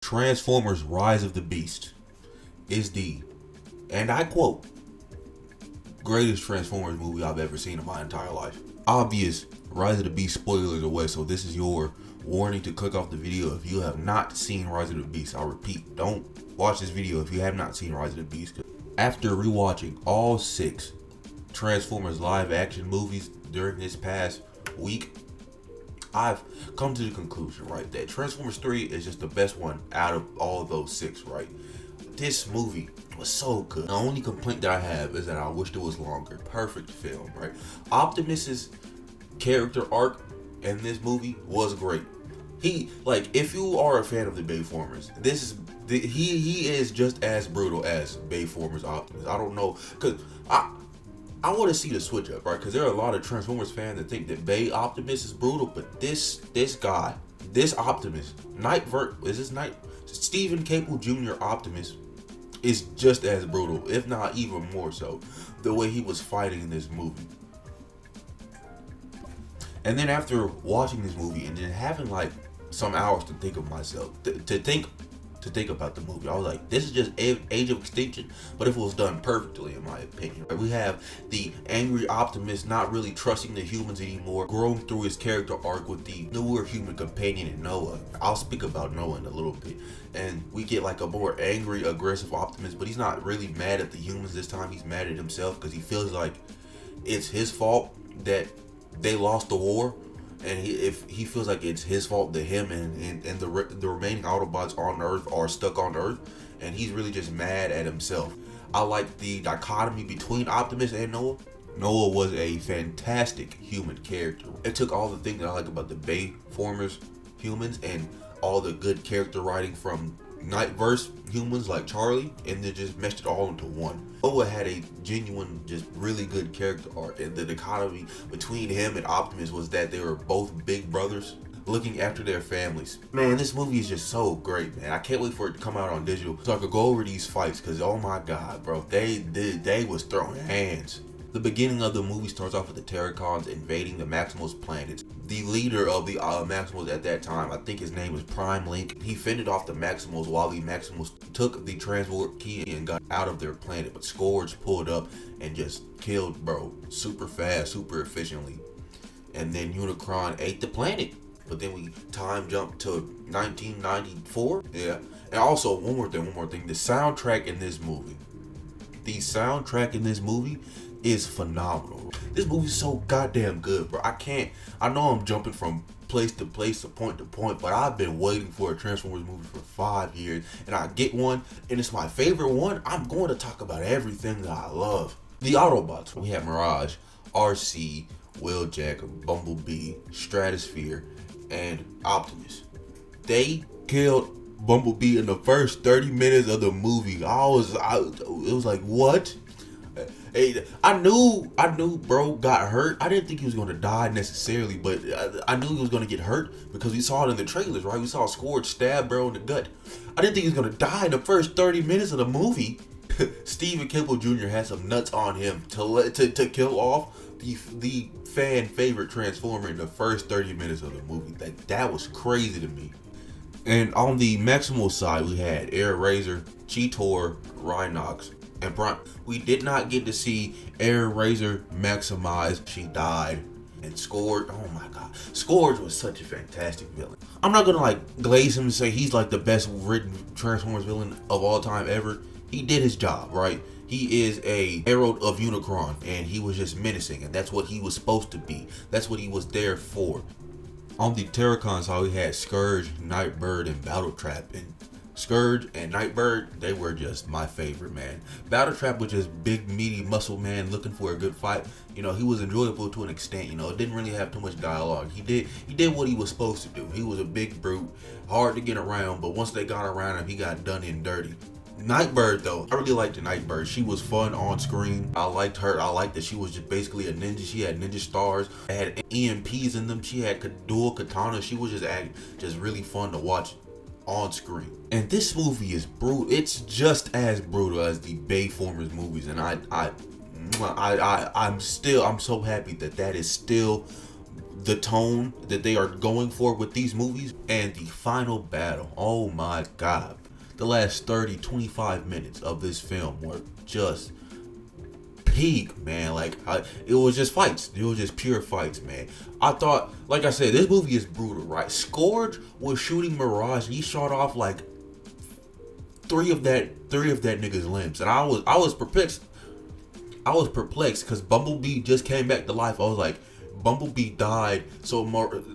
Transformers Rise of the Beast is the, and I quote, greatest Transformers movie I've ever seen in my entire life. Obvious Rise of the Beast spoilers away, so this is your warning to click off the video if you have not seen Rise of the Beast. I'll repeat, don't watch this video if you have not seen Rise of the Beast. After rewatching all 6 Transformers live action movies during this past week, I've come to the conclusion, right, that Transformers 3 is just the best one out of all of those 6, right? This movie was so good. The only complaint that I have is that I wished it was longer. Perfect film, right? Optimus's character arc in this movie was great. If you are a fan of the Bayformers, he is just as brutal as Bayformers Optimus. I don't know, cause I want to see the switch up, right? Because there are a lot of Transformers fans that think that Bay Optimus is brutal, but this guy, this Optimus, Stephen Caple Jr. Optimus is just as brutal, if not even more so, the way he was fighting in this movie. And then after watching this movie and then having like some hours to think of myself, to think about the movie, I was like, this is just Age of Extinction, but if it was done perfectly, in my opinion. We have the angry Optimus not really trusting the humans anymore, growing through his character arc with the newer human companion in Noah. I'll speak about Noah in a little bit. And we get like a more angry, aggressive Optimus, but he's not really mad at the humans this time. He's mad at himself because he feels like it's his fault that they lost the war. And he feels like it's his fault that him and the remaining Autobots on Earth are stuck on Earth, and he's really just mad at himself. I like the dichotomy between Optimus and Noah. Noah was a fantastic human character. It took all the things that I like about the Bayformers humans and all the good character writing from Nightverse humans like Charlie, and then just meshed it all into one. Noah had a genuine, just really good character arc, and the dichotomy between him and Optimus was that they were both big brothers looking after their families. Man, this movie is just so great, man. I can't wait for it to come out on digital so I could go over these fights, because oh my god, bro, they was throwing hands. The beginning of the movie starts off with the Terracons invading the Maximals planets. The leader of the Maximals at that time, I think his name was Prime Link, he fended off the Maximals while the Maximals took the transport key and got out of their planet. But Scourge pulled up and just killed bro super fast, super efficiently. And then Unicron ate the planet. But then we time jump to 1994. Yeah. And also one more thing. The soundtrack in this movie. Is phenomenal. This movie's so goddamn good, bro. I know I'm jumping from place to place, to point, but I've been waiting for a Transformers movie for 5 years, and I get one, and it's my favorite one. I'm going to talk about everything that I love. The Autobots. We have Mirage, RC, Wheeljack, Bumblebee, Stratosphere, and Optimus. They killed Bumblebee in the first 30 minutes of the movie. It was like, what? Hey, I knew bro got hurt. I didn't think he was going to die necessarily, but I knew he was going to get hurt because we saw it in the trailers, right? We saw Scourge stab bro in the gut. I didn't think he was going to die in the first 30 minutes of the movie. Stephen Caple Jr. had some nuts on him to kill off the fan favorite Transformer in the first 30 minutes of the movie. That was crazy to me. And on the Maximal side, we had Air Razor, Cheetor, Rhinox, and Brian. We did not get to see Air Razor maximize. She died. And Scourge, oh my god. Scourge was such a fantastic villain. I'm not gonna glaze him and say he's like the best written Transformers villain of all time ever. He did his job, right? He is a herald of Unicron, and he was just menacing, and that's what he was supposed to be. That's what he was there for. On the Terracons side, we had Scourge, Nightbird, and Battletrap. And Scourge and Nightbird, they were just my favorite, man. Battletrap was just big, meaty muscle man looking for a good fight. He was enjoyable to an extent. It didn't really have too much dialogue. He did what he was supposed to do. He was a big brute, hard to get around, but once they got around him, he got done in dirty. Nightbird, though, I really liked the Nightbird. She was fun on screen. I liked her. I liked that she was just basically a ninja. She had ninja stars. They had EMPs in them. She had dual katanas. She was just really fun to watch on screen. And this movie is brutal. It's just as brutal as the Bayformers movies, and I'm so happy that is still the tone that they are going for with these movies. And the final battle, oh my god, the last 30-25 minutes of this film were just peak, man. Like, it was just fights. It was just pure fights, man. I thought, like I said, this movie is brutal, right? Scourge was shooting Mirage, and he shot off like three of that nigga's limbs, and I was perplexed. I was perplexed because Bumblebee just came back to life. I was like, Bumblebee died so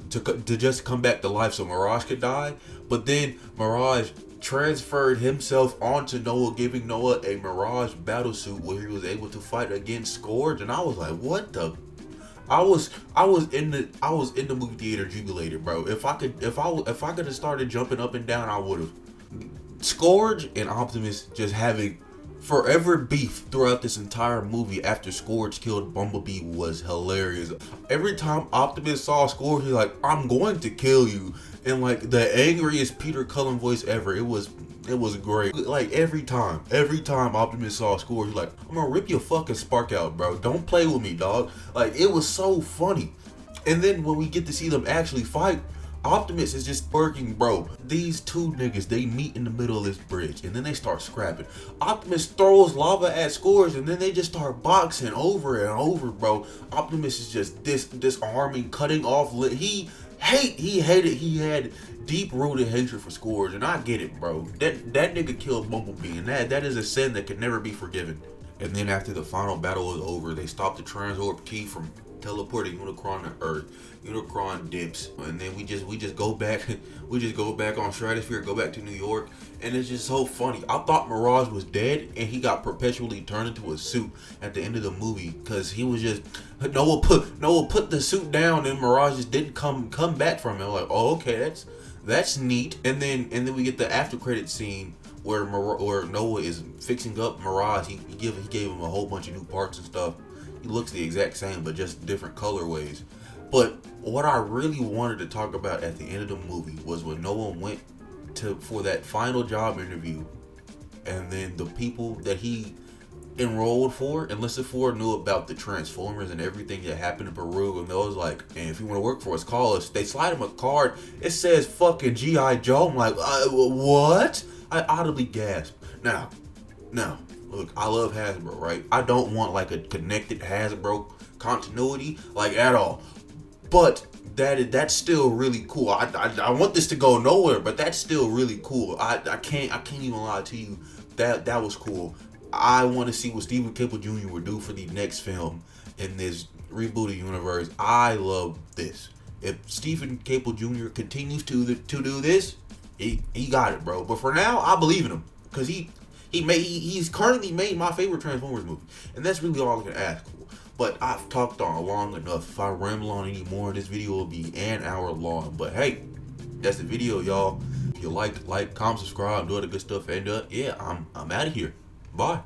to just come back to life so Mirage could die, but then Mirage transferred himself onto Noah, giving Noah a Mirage battlesuit where he was able to fight against Scourge, and I was like, what the? I was in the movie theater jubilated, bro. If I could have started jumping up and down, I would have. Scourge and Optimus just having forever beef throughout this entire movie after Scourge killed Bumblebee was hilarious. Every time Optimus saw Scourge, he's like, I'm going to kill you. And like the angriest Peter Cullen voice ever. It was great. Like every time Optimus saw Scourge, he's like, I'm gonna rip your fucking spark out, bro. Don't play with me, dog. Like, it was so funny. And then when we get to see them actually fight, Optimus is just working, bro. These two niggas, they meet in the middle of this bridge, and then they start scrapping. Optimus throws lava at Scourge, and then they just start boxing over and over, bro. Optimus is just disarming, cutting off. He had deep-rooted hatred for Scourge, and I get it, bro. That nigga killed Bumblebee, and that is a sin that can never be forgiven. And then after the final battle was over, they stopped the Transorb key from teleporting Unicron to Earth. Unicron dips, and then we just go back on Stratosphere, go back to New York, and it's just so funny. I thought Mirage was dead, and he got perpetually turned into a suit at the end of the movie because he was just Noah put the suit down, and Mirage just didn't come back from it. I'm like, oh, okay, that's neat. And then we get the after credit scene where Noah is fixing up Mirage. He gave him a whole bunch of new parts and stuff. He looks the exact same, but just different colorways. But what I really wanted to talk about at the end of the movie was when Noah went for that final job interview, and then the people that he enlisted for knew about the Transformers and everything that happened in Peru, and they was like, and if you want to work for us, call us. They slide him a card. It says fucking G.I. Joe. I'm like, what? I audibly gasped. Now, look, I love Hasbro, right? I don't want like a connected Hasbro continuity, like, at all. But that's still really cool. I want this to go nowhere, but that's still really cool. I can't even lie to you. That was cool. I want to see what Stephen Caple Jr. would do for the next film in this rebooted universe. I love this. If Stephen Caple Jr. continues to do this, he got it, bro. But for now, I believe in him because he's currently made my favorite Transformers movie, and that's really all I can ask for. But I've talked on long enough. If I ramble on any more, this video will be an hour long. But hey, that's the video, y'all. If you like, comment, subscribe, do all the good stuff, and yeah, I'm out of here. Bye.